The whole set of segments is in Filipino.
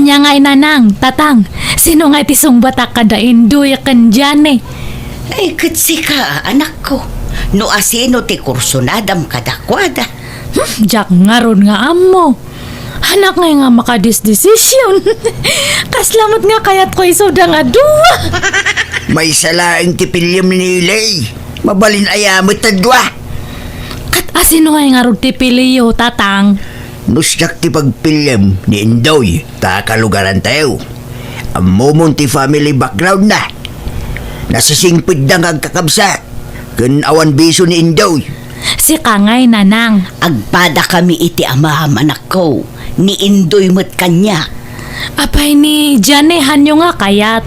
Anya nga inanang, tatang, sino nga itisong batak kada indoy kan dyan eh? Ay, katsi ka, anak ko. No asino ti kursunadam kadakwada. Jak nga ron nga amo. Anak nga makadisdesisyon. Kaslamot nga kayat ko isuda nga duwa. May salaing ti pilyam ni Ilay. Mabalin ayamot tadwa. Kat asino nga ron ti piliyo, tatang? Nusyak ti pagpilyam ni Indoy. Takalugaran tayo. Amomon ti family background na. Nasisingpid na nga kakabsat. Kun awan biso ni Indoy. Si Kangay nanang. Agpada kami iti amaham anak ko. Ni Indoy mo't kanya. Apay ni Janehan nyo nga kayat.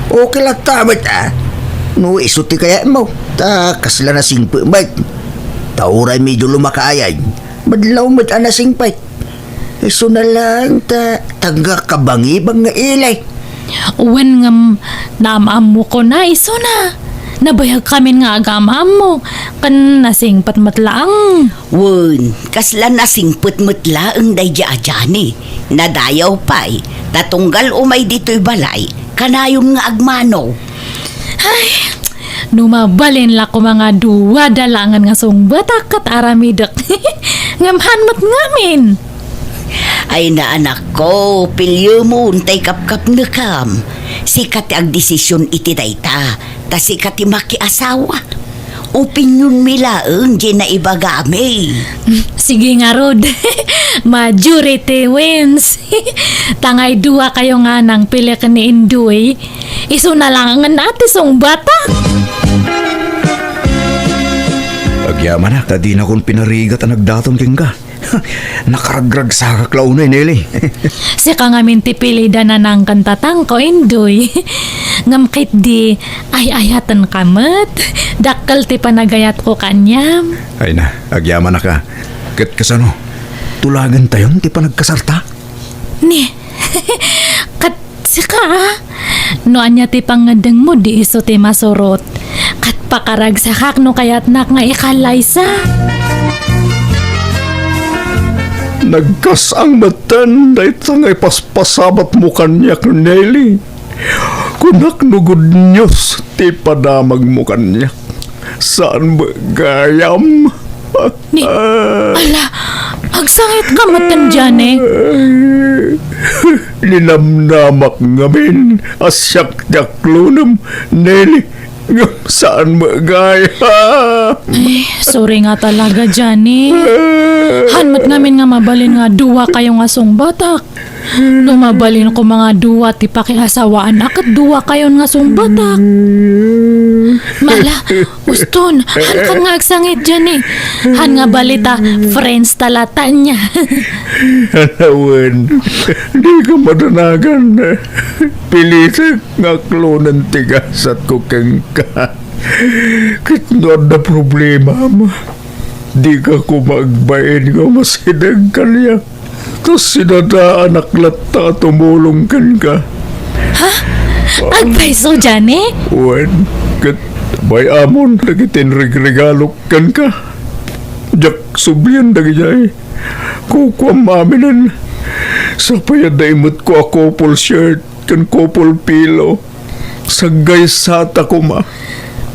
Okay lang tamat No iso ti kaya mo. Kasla na singpid mat. Tauray medyo lumakaayay. Madlaw mat ana singpid. Iso na lang tangga kabangibang nga ilay. Uwan nga naamam mo ko na, iso na. Nabayag kami nga agamam mo. Kan nasingpat matlaang. Wun, kasla nasingput mutlaang day jaajani. Nadayaw pa'y. Tatunggal umay dito'y balay. Kanayon nga agmano. Ay, numabalin la ko mga duwa dalangan nga sungbatak kat aramidak. Ngamhan mo't ngamin. Ay na anak ko, pilyo mo untay kapkap na kam. Sikat ag desisyon iti dayta, ta sikat makiasawa. Opinyon milaeng di na ibagami. Sige nga Rod. Majority wins. Tangay duwa kayo nga nang pili ka ni Indoy. Iso na lang ang natisong bata. Agyaman na, tadi na kong pinarigat ang nagdaton king ka. Nakaragrag sa kaklaw na Nelly. Si ka nga minti pilida na ng kantatang ko Indoy. Ngamkit di ay ayatan kamat. Dakkel ti panagayat ko kanyam. Ay na, agyaman na ka. Kat kasano, tulagan tayon ti panagkasarta. Ni, kat si ka no anya ti pangadang mo di iso ti masurot. Kat pakaragsakak no kayat nak nga ikalaysa. Nagkas ang matan, dahil tangay paspasabat mo kanyak Nelly. Kunak nugod nyos, ti padamag mo kanyak. Saan ba gayam? Ni, ala, agsangit ka matan dyan eh. Linamnamak ngamin, asyak-yak lunam, Nelly. Saan magaya? Ay, sorry nga talaga dyan eh. Hanmat namin nga mabalin nga duwa kayo nga song batak. Lumabalin ko mga duwa ti pakiasawaan akat duwa kayo nga song batak. Mala, uston, han ka nga agsangit dyan eh. Han nga balita, friends talata niya. Hanawan, di ka madanagan. Pilisik nga klonan tigasat ko kang ka. Kit nga na problema mo. Di ka kumagbain nga masinag kanya. Tapos sinadaan aklat na tumulong kan ka. Ha? Agpaiso dyan eh? Wen, kat may amon lagi tinrig-regalok kan ka. Jak subiyan lagi jay. Kukwam aminan. Sa payadaimot ko a couple shirt kan couple pillow. Sagay sata ko ma.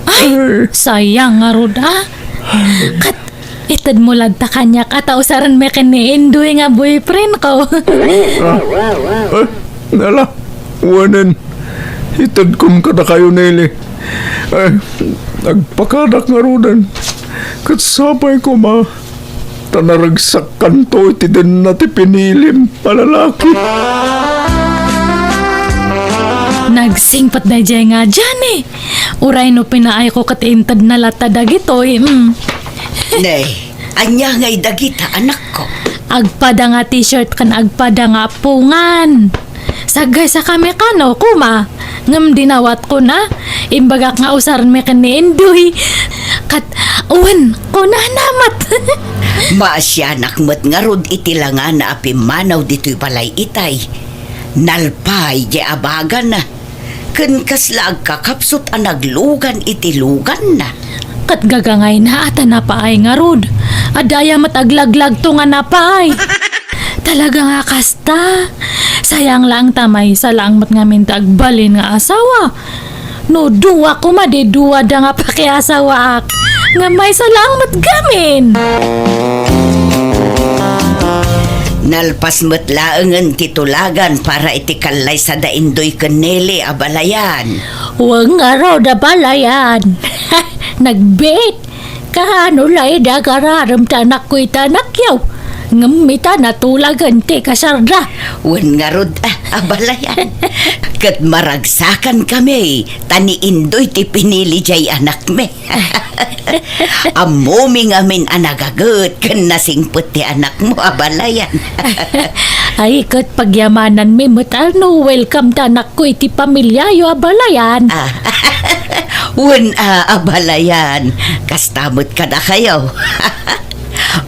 Ay, sayang nga Rod ha. Kat, itad mo lagta kanyak at ausaran me kani Indoy nga boyfriend ko. Nala, wanan. Itad kong kada kayo Nelly. Ay, nagpakadak nga rodan. Katsapay ko ma. Tanaragsak kanto iti din na ti pinilim palalaki. Nagsingpat na dyan nga dyan eh. Uray no pinaay ko katiintad na lata dagitoy. Nay, anya nga'y dagita anak ko. Agpada nga t-shirt kan agpada nga pungan. Sagay sa kamekano, kuma. Ngam dinawat ko na. Imbagak nga usaran me kan ni Indoy. Kat, uwan, ko na namat. Maasyanak mo't nga rod itilangan na api manaw dito'y balay itay. Nalpay di abagan na. Kan kaslag kakapsot ang naglugan itilugan na. Kat gagangay na ata napaay nga rod. Adaya mataglaglag to nga napaay. Talaga nga kasta. Sayang lang tamay sa lang mat ngamin tagbalin nga asawa. No duwa ko madi duwa da nga pakiasawa ak. Nga may salang mat gamin. Nalpas mo't laengan titulagan para itikalay sa daindoy kaneli abalayan. Huwag nga raw da balayan. Nagbit. Kahano lay da kararam tanak ko'y tanak yaw. Ngamita natulagan ti kasarda. Wan nga rod abalayan. Kat maragsakan kami, tani indoy ti pinili jay anak me. Amoming amin anagagot kan nasingput ti anak mo abalayan. Ay kat pagyamanan mi matano welcome tanak ko iti pamilya yo abalayan. Wan abalayan, kastamot ka na kayo.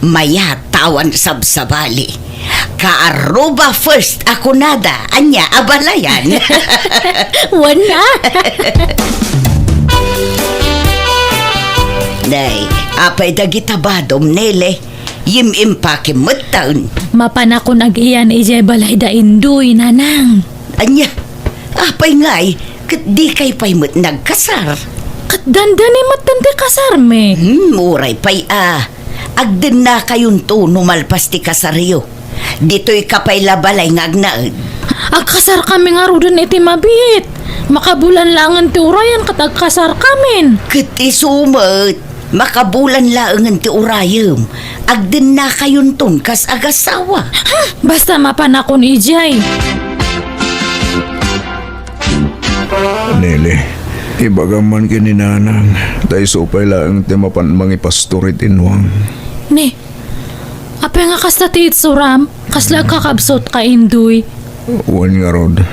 Maya tawan sabsabali. Kaaruba first ako nada, anya abalayan. Wala. Nay, apay dagitabadom nele. Yim impake mataon. Mapanako nag-iyan ije balay da induy nanang. Anya, apay ngay, kat di kay pay mo't nagkasar. Kat dandani matante kasarme. Muray pay Agden na kayon to numalpas ti kasaryo. Dito'y kapay labalay ngagnaed. Agkasar kami nga rudan iti mabit. Makabulan langan ti urayan kat agkasar kamin. Kati sumet, makabulan laengan ti urayem. Agden na kayon ton kas agasawa. Basta mapanakon ijay. Nili, ibagaman kininanang dahil supay lang ti mapan mga pastorit inwang. Ni, apay nga kasta ti itsuram, kasla kakabsot ka induy. Wan nga rod.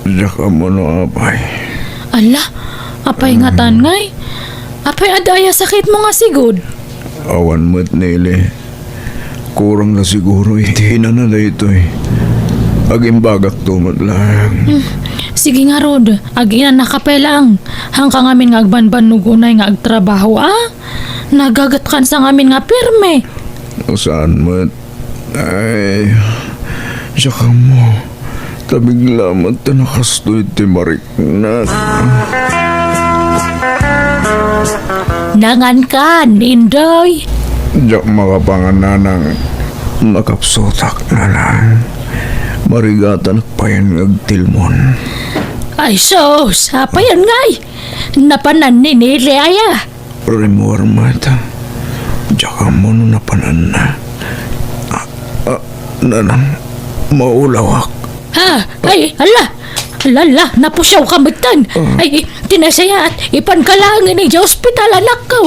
Diyaka mo no apay. Ala, apay nga tangay. Apay adaya sakit mo nga sigod. Awan mo't Nili. Kurang na siguro hinan na ito eh. Agimbagak tumat lang. Sige nga rod, aginan nakapelang. Hanggang amin nga agbanban nugunay nga agtrabaho Nagagat kan sa amin nga pirme. Saan mo't? Ay, saka mo. Tabig lamat na nakastoy ti mariknat. Nangan kan, indoy. Diyak makapangananang nakapsotak na lang. Marigatan pa yan agtilmon. Ay sos, apayan ngay. Napanan ni Nilaya. Remor mata. Diyak mo no napanan na. Nanang maulawak. Ay, ala, napusyaw ka magtan. Ay, tinasaya at ipankalangin ni sa ospital, anak ko.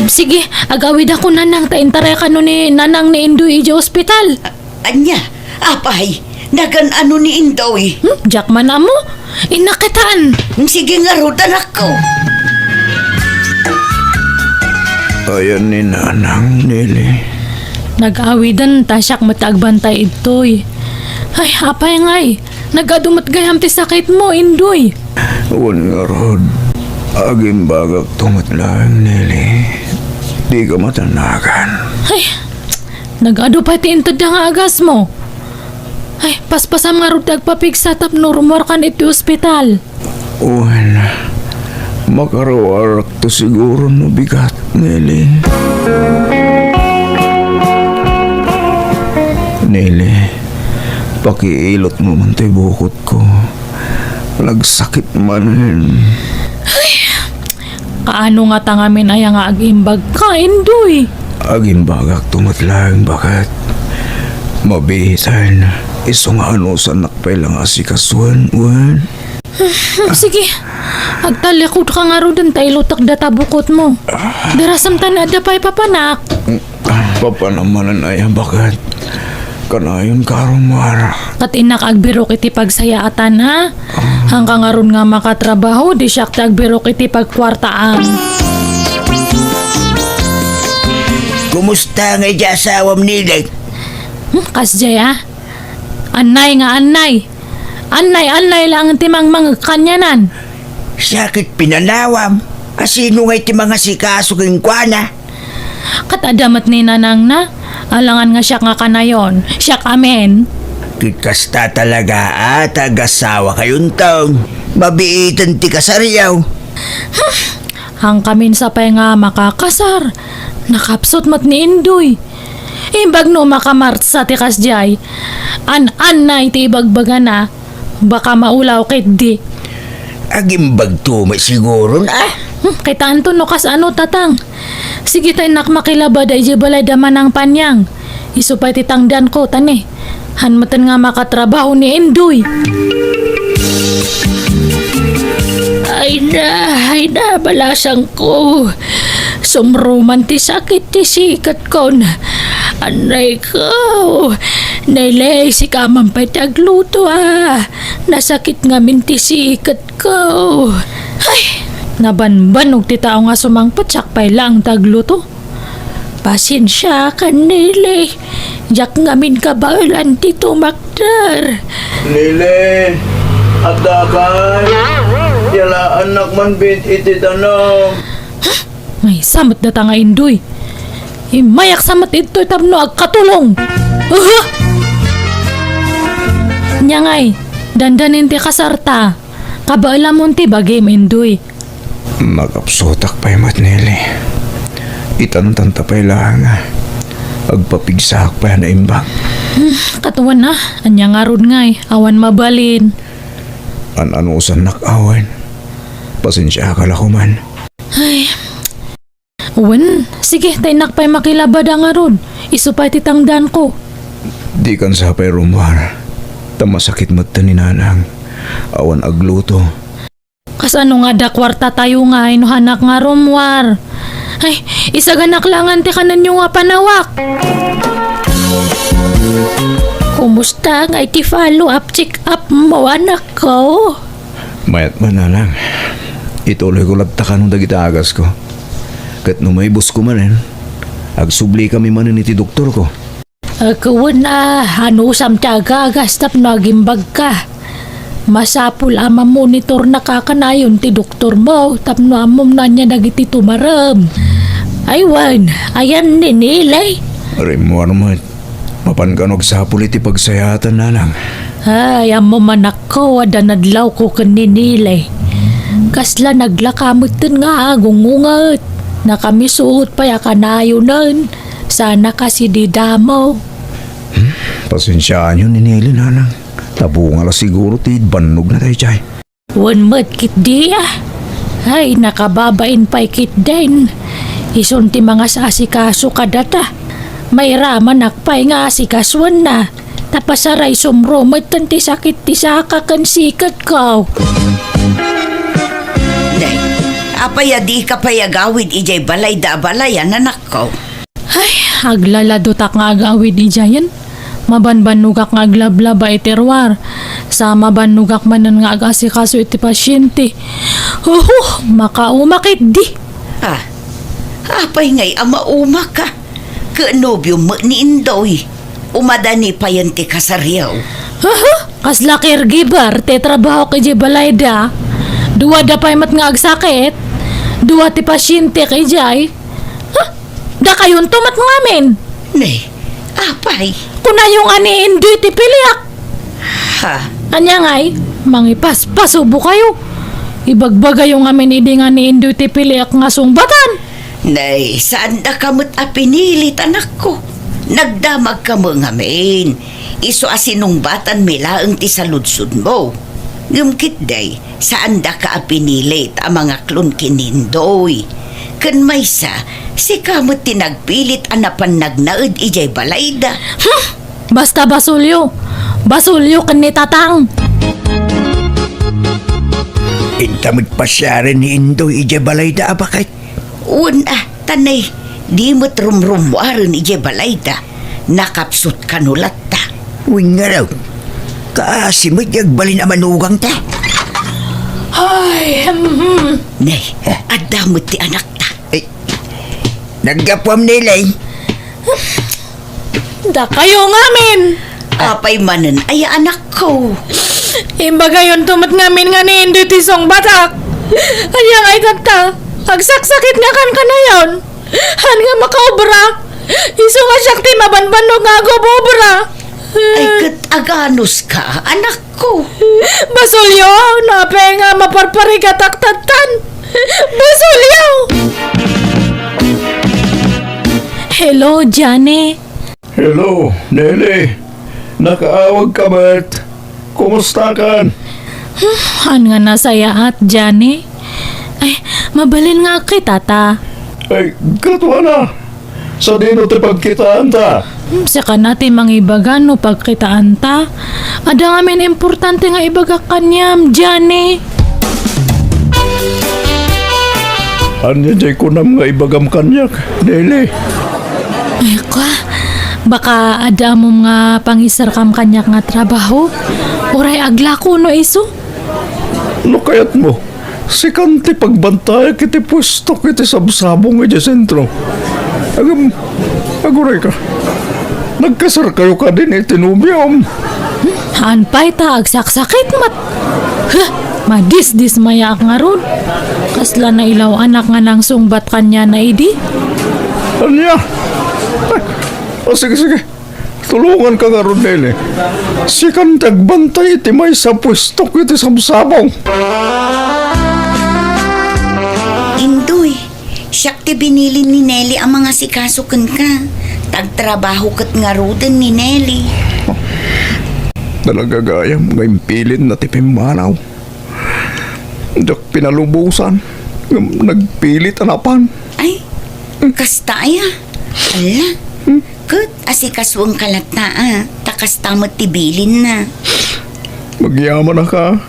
Sige, agawid ako nanang, taintara ka no ni nanang ni Indoy sa ospital. Anya, apay, nagan ano ni Indoy. Jackman na mo, inakitaan. Sige nga rod anak ko. Ayan ni nanang Nili. Nag-awidan, tasyak matagbantay itoy. Ay, apay ngay, nagadumat gayam ti sakit mo, Indoy. Wan nga rod. Agimbagak tumat lang Nili. Di ka matanagan. Ay, nag-ado pa ti intad nga agas mo. Ay, paspasam nga rod agpapigsa tapno rumor kan iti ospital. Wan, makarawarak to siguro no bigat, Nili. Nili, pakiilot mo man tayo bukot ko. Nagsakit man rin. Kaano nga tangamin ay nga agimbag ka, Indoy? Agimbagak tumatlang bakat. Mabihisan, iso nga ano sa nakpay lang asikasuan, Wan. Sige, agtalikod ka nga ro din tayo lutak databukot mo. Darasam tanad pa'y papanak. Papa naman ay bakat. Kanayon karumara. Kat inak agbirok iti pagsayaatan ha. Hanggang nga ron nga makatrabaho, di siyak agbirok iti pagkwartaan. Kumusta nga dya asawam nila? Kasjay ha? Annay nga annay. Annay lang ang timang mga kanyanan. Sakit pinalawam. Asino nga iti mga sikaso king kwa na? Katadamat ni nanang na. Alangan nga siya nga kanayon. Siya kamen. Kikasta talaga agasawa kayong taong. Mabiitan ti kasaryaw. Hang kamin sa pay nga makakasar. Nakapsot mat ni Indoy. Imbag no makamartsa ti 𝐂𝐥𝐿𝐴. An-annay ti ibagbaga na. Baka maulaw kit di. Agimbag tumay siguro na. Kay tanto no kas ano tatang. Sige tayo nakmakilaba da ije balay da manang panyang. Isupay titangdan ko tani. Hanmatan nga makatrabaho ni Indoy. Ay na, balasang ko. Sumruman ti sakit ti sikat kon. Anay ko. Nailay si kamang pa'y tagluto Nasakit nga min ti sikat ko. Ay, nabanbanog ti tao nga sumangpat sakpay lang tagluto. Pasensya ka nilay. Jak nga min kabailan ti tumaktar. Lile, at dakay, yala anak man bit iti tanong. Ay, samat data nga Indoy. Mayak samat ito tapno agkatulong. Nyangay, dandanin ti kasarta. Kabailan mo ti bagay Indoy. Magapsotak pa'y matnili. Itanong tapay lang agpapigsak pa na imbang. Katuan na, anya nga rod ngay, awan mabalin. An-anusan nakawan. Pasensya ka ko man. Ay, wan, sige, tayo nakpay makilabad nga rod. Isupay titangdan ko. Di kan sa pay rumar. Tamasakit mata ni nanang. Awan agluto. Kasano nga da kwarta tayo nga, inuhanak nga rumwar. Ay, isaganak langan ti kanan nyo nga panawak. Kumusta nga iti follow up, check up mo anak ko? Mayat man na lang. Ituloy ko labtakan nung dagita agas ko. Kat nung may bus ko manin, agsubli kami manin iti doktor ko. Ako na, hanusam taga agastap na gimbag ka. Masapul ama monitor na kakanayon ti doktor mo, tapno amom na niya nagiti tumaram. Aywan, ayan ninilay. Rimwar mo, mapanganog sa iti pagsayatan na lang. Ay, amo manak ko, adanadlaw ko kaninilay. Kasla naglakamot nga agungungat. Nakamisuot pa ya kanayonan. Sana kasi di damo. Pasensyaan yun ninili na lang. Tabunga la siguro ti banog na tayo chay. Wan mat kit di Ay, nakababain pa'y kit din. Ison ti mga sasikaso kadata. May raman nakpay nga asikaswan na. Tapasaray sumromat ti sakit ti sakakan sikat ko. Day, apaya di ka payagawid ijay balay da balayan anak ko. Ay, aglaladutak nga agawid ni Jayan. Mabanbanugak nga aglablaba iterwar. Sa mabanugak manan nga agasikaso iti pasyente. Makaumakit di. Apay ngay ama uma ka. Ka Nobio mo ni Indoy. Umadani pa yan ti kasaryaw. Kasla caregiver, te trabaho kay Jay Balayda. Duwa da pa'y mat nga agsakit. Duwa ti pasyente kay Jay. Da kayon tumat ngamin. Nay, apay. Kuna yung ani Indoy ti piliak. Anya ngay, mangipas, pasubo kayo. Ibagbaga yung amin idi nga ni Indoy ti piliak nga sungbatan. Nay, saan da kamot pinilit anak ko? Nagdamag ka mo ngamin. Iso asinong batan milaang ti saludsud mo. Ngumkit day, saan da ka pinilit ang mga klon kinindoy? Kan may si kamot tinagpilit anapan nagnaud ijay balayda. Basta basulyo. Basulyo kan ni tatang. Intamad pa siya rin ni Indoy ije balay da abakay. Tanay, di mo't rumrumwaran ije balayda. Nakapsut kanulat ta. Uwing nga raw. Kaasimot yagbalin amanugang ta. Ay, Nay, adamot ti anak ta. Naggapwam nilay. da kayo ngamin. Apay manan ay anak ko. Imbaga yun tumat ngamin nga ni Indoy ti song batak. Anya nga itata. Agsaksakit nga kan ka na yun. Han nga makaobra. Iso nga siyang timabanbano nga gobobra. Ay aganos ka, anak ko. Basulyo, nape nga maparpari kataktatan. Basulyo! Hello, Johnny. Hello, Nele. Nakaawag ka ba't? Kumusta ka? Han nga nasaya at, Johnny. Ay, mabalin nga kita ta. Ay, katwa na. Sa dino ti pagkitaan ta. Saka natin mangibagan no pagkitaan ta. Ada nga min importante nga ibaga kanyam, Johnny. Anya jay kunam nga ibagam kanyak, Nele. Ay ka, baka ada mo nga pangisar kam kanyak nga trabaho. Uray agla ko no iso. No kayat mo? Sikan ti pagbantay kiti pwesto kiti sabsabong nga sentro. Aguray ka. Nagkasar kayo ka din Nobio. Hanpay ta agsaksakit mat. Huh, madis-dis maya nga ron. Kasla na ilaw anak nga nang sungbat kanya na idi. Anya? Sige. Tulungan ka nga ron, Nele. Sikan tagbantay iti may sa pwesto kiti sabsabong. Indoy, siyak ti binilin ni Nelly ang mga sikasukan ka. Tagtrabaho kat nga roden ni Nelly. Dalagagayam nga impilin na tipimanaw. Dak pinalubusan. Nagpilit anapan. Ay, kastaya. Ala, kat asikasuang kalata takas tamot ti bilin na. Magyaman na ka.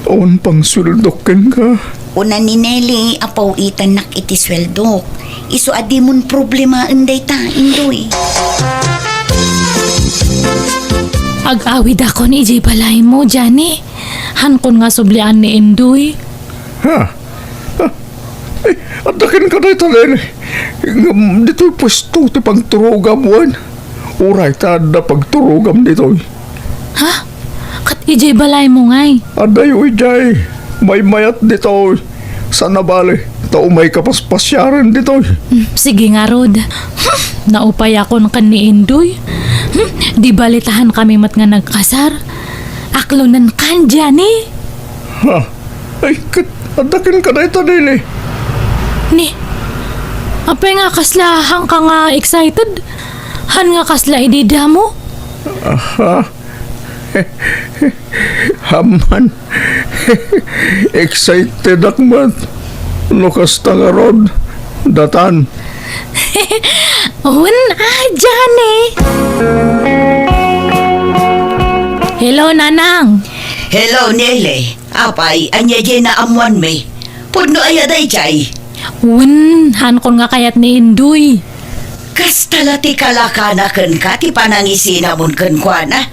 Awan pang sweldokin ka. Una ni Nelly, apaw itan nak iti sweldok. Iso adi mon problema inday ta, Indoy. Ag-awid ako ni J. Balay mo, Johnny. Hankon nga sublian ni Indoy. Ha? Ay, adakin ka na italene. Dito'y pwesto ti pagturugam wan. Uray ta na pagturugam dito'y. Ha? Kat J. Balay mo ngay. Adayo ijay. May mayat dito'y. Sana bale. Tao may kapaspasyaran dito'y. Sige nga, Rod. Naupay ako ng ni Indoy. Di balitahan kami mat nga nagkasar. Aklonan kan, Johnny. Ha? Ay, adakin ka na italene. Ni, apay nga kaslahang ka nga excited? Han nga kasla idida mo? Aha. Haman. Excited akmat. Lukas tangarod. Datan. Johnny. Hello, Nanang. Hello, Nelly. Apay, anya dyan na amuan me. Pudno ayaday jay. Han kon nga kayat ni Indoy. Kastalati kalakanakan ka, ti panangisinamon kan kwa na.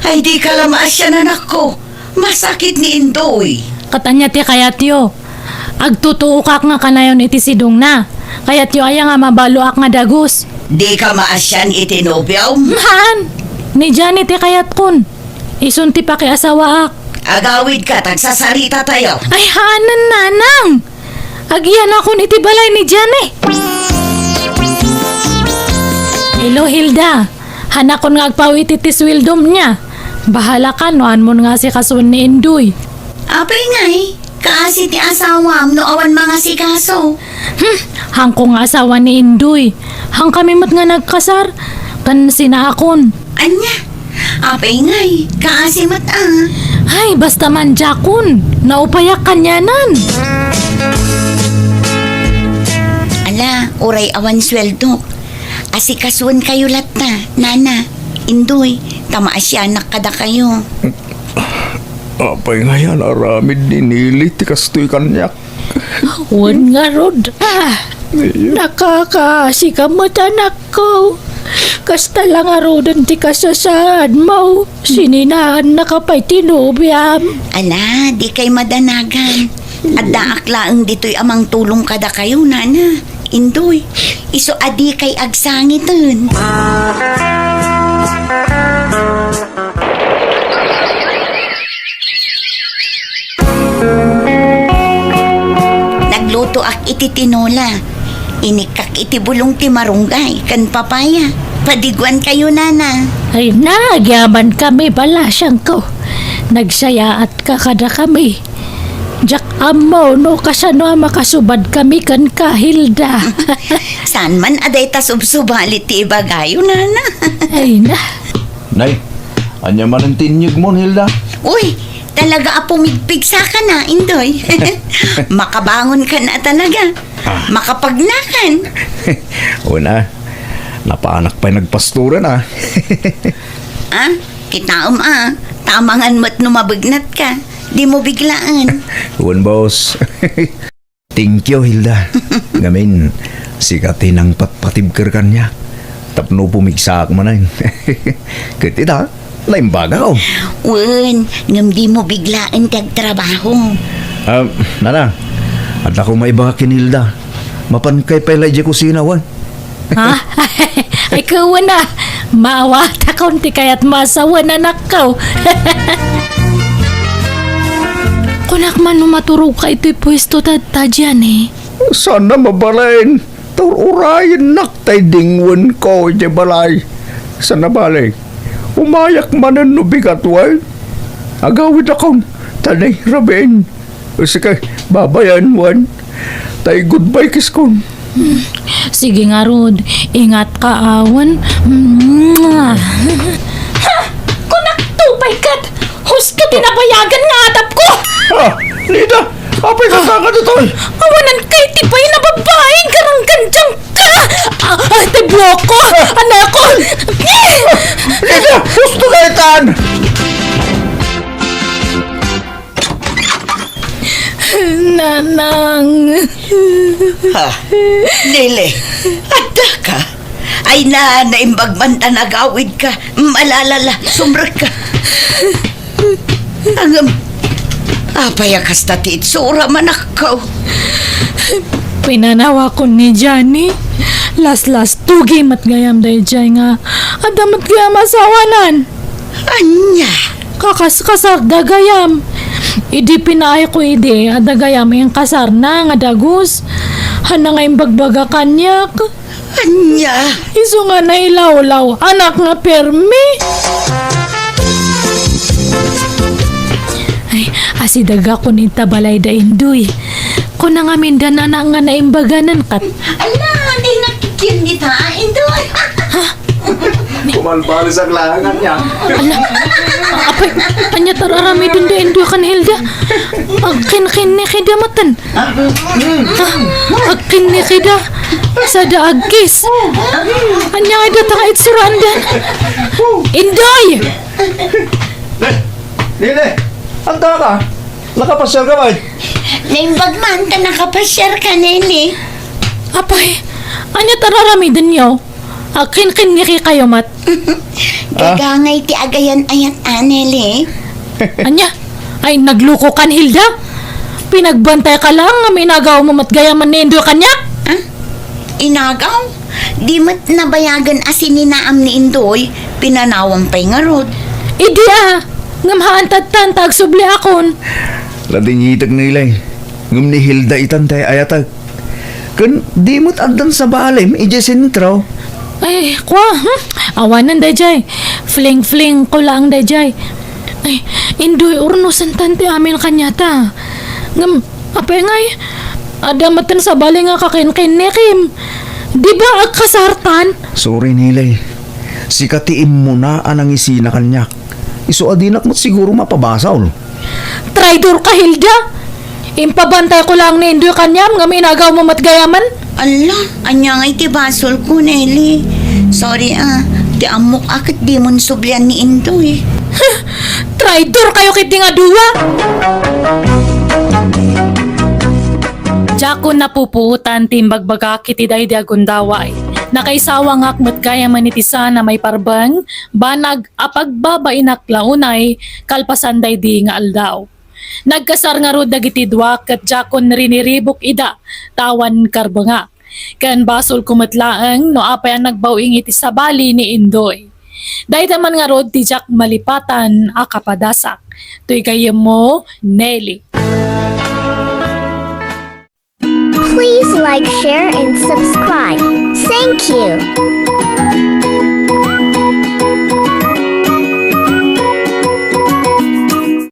Ay di ka lamasyan anak ko. Masakit ni Indoy. Katanya ti kayat yo. Agtutuo kak nga kanayon iti sidong na. Kayat yo aya nga mabalo ak nga dagos. Di ka maasyan iti Nobio. Han! Ni Johnny ti kayat kun. Isun ti pakiasawa ak. Agawid ka, tagsasarita tayo. Ay hanan, Nanang! Agiyan akon iti balay ni Johnny. Hello, Hilda. Hanakon nga agpawit iti swildom niya. Bahala ka, noan mo nga si kasun ni Indoy. Apay ngay, kaasi ti asawam no awan mga sikaso. Hang ko nga asawa ni Indoy. Hang kami mat nga nagkasar. Kan sinaakon. Anya, apay ngay, kaasi mat Ay, basta man jakon. Naupayak kanyanan. Ala, uray awan sweldo. Asikasuan kayo latta, Nana, Indoy, tamaasyanak kada kayo. Apay nga yan, aramid ninilit, kastoy kanyak. Wan nga, Rod. Nakakaasikamot anak ko. Kasta lang arodan ti kasasaan mo. Sininahan na kapay tinubyam. Ala, di kay madanagan. At daaklaan dito'y amang tulong kada kayo, Nana. Indoy, iso adi kay agsangitan. Luto ak iti tinola. Inikak iti bulong ti marunggay kan papaya. Padiguan kayo, nana. Ay nagyaman kami bala siyang ko. Nagsaya at kakada kami. Jak amo no kasano makasubad kami kan kahilda. Saan man aday ta subsubalit ti ibagayo, nana. Ay na. Nay, anya man ang tinyog mo, Hilda? Uy, talaga apumigpig sa ka na, Indoy. Makabangon ka na talaga. Makapagnakan. Una, napaanak pa'y nagpasturan Ah, kitaom tamangan mo't numabignat ka. Di mo biglaan. Uwan, boss. Thank you, Hilda. Ngamin, sikatin ang patpatibkar kanya. Tapno pumigsak man ay. Kitita, laimbaga ko. Wen, ngam di mo biglaan tagtrabaho. Nana, at ako may baka kinilda. Mapankay pa ilay di kusina, wan. Ha? Ay kawan na. Maawata kaunti kaya't masawa na nakaw. Kunak man numaturo ka ito'y pwesto dyan eh. Sana mabalain. Tururayin naktay dingwan ko di balay. Sana balay. Umayak manan no bigatway. Agawid akong tanay rabin. Sige, babayan wan. Tay goodbye kiss ko. Sige nga Rod, ingat ka awan. Ha! Kunak tupay kat! Huska tinabayagan nga atap ko! Ha! Lida! Apay ka dito! Awanan kay tipay na babaeng karang gandyang ka! Tiblo ko! Anak ko! Lida! Gusto ka itan! Nanang! Ha, Lele, ada ka? Ay na, naimbagman nagawid ka. Malalala, sumrak ka. Angam, apayakas na ti itsura manakaw. Pinanawa ko ni Johnny. Las tugi mat gayam day jay nga. Adamat gayam asawanan. Anya? Kakas-kasar dagayam. Idi pinaay ko adagayam yung kasar na nga dagus. Hana nga yung bagbaga kanyak. Anya? Iso nga na ilaw-law. Anak nga permi. Ay, asidaga ko ni tabalay da indoy. Kung nga mindan na nga naimbaganan kat. Ala, di nakikin ni tain doon. Kumalbali sa klangan niya. Apay, anya tararami dun da indoy kan Hilda. Agkin ni kida matan. Agkin ni kida. Sa daagkis. Anya nga da takait surandan. Indoy! Lile! Anta ka! Nakapasyal ka ba? Naimbagman ka nakapasyar ka, Nene. Apay, anya tararami dun yaw. Akin ni kayo mat. Gagangay ti agayan ayat anele. Anya, ay nagluko kan Hilda. Pinagbantay ka lang nga minagaw mo matgayaman ni Indoy kanya. Inagaw? Di mat nabayagan asin ni naam ni Indoy, pinanawang pa'y nga rod. Idi ngamhaan tagtantag subli akon. Ladingitag nilay. Ngum ni Hilda itantay ayatag. Kun di mo't agdan sa balim, ijesintraw. Ay, awanan dayjay. Fling ko lang dayjay. Ay, Indoy urnusan tante amin kanyata. Ngam, apay ngay. Ada matan sa bali nga kakin nekim. Di ba agkasartan? Sorry nilay. Sikatiim mo na anang isina kanyak. Iso adinak mo't siguro mapabasaw. Traidor ka, Hilda! Impabantay ko lang ni Indoy kanyam nga minagaw mo matgayaman. Ala, anya ngay ti basol ko, Nelly. Sorry ti amok akit di mon sublian ni Indoy. Traidor kayo kiti nga duwa! Diyako napupuutan timbagbaga kiti daydi agundaway. Nakaisawa nga matgaya manitisa na may parbang, banag apagbabainak launay, kalpasan daydi nga aldaw. Nagkasar nga rod dagiti dwa kat diyakon riniribok ida, tawan karbanga. Kan basol kumatlaang no apay ang nagbawing iti sa bali ni Indoy. Dahil naman nga rod ti jak malipatan akapadasak. Tuy kayo mo, Nelly. like, share, and subscribe. Thank you.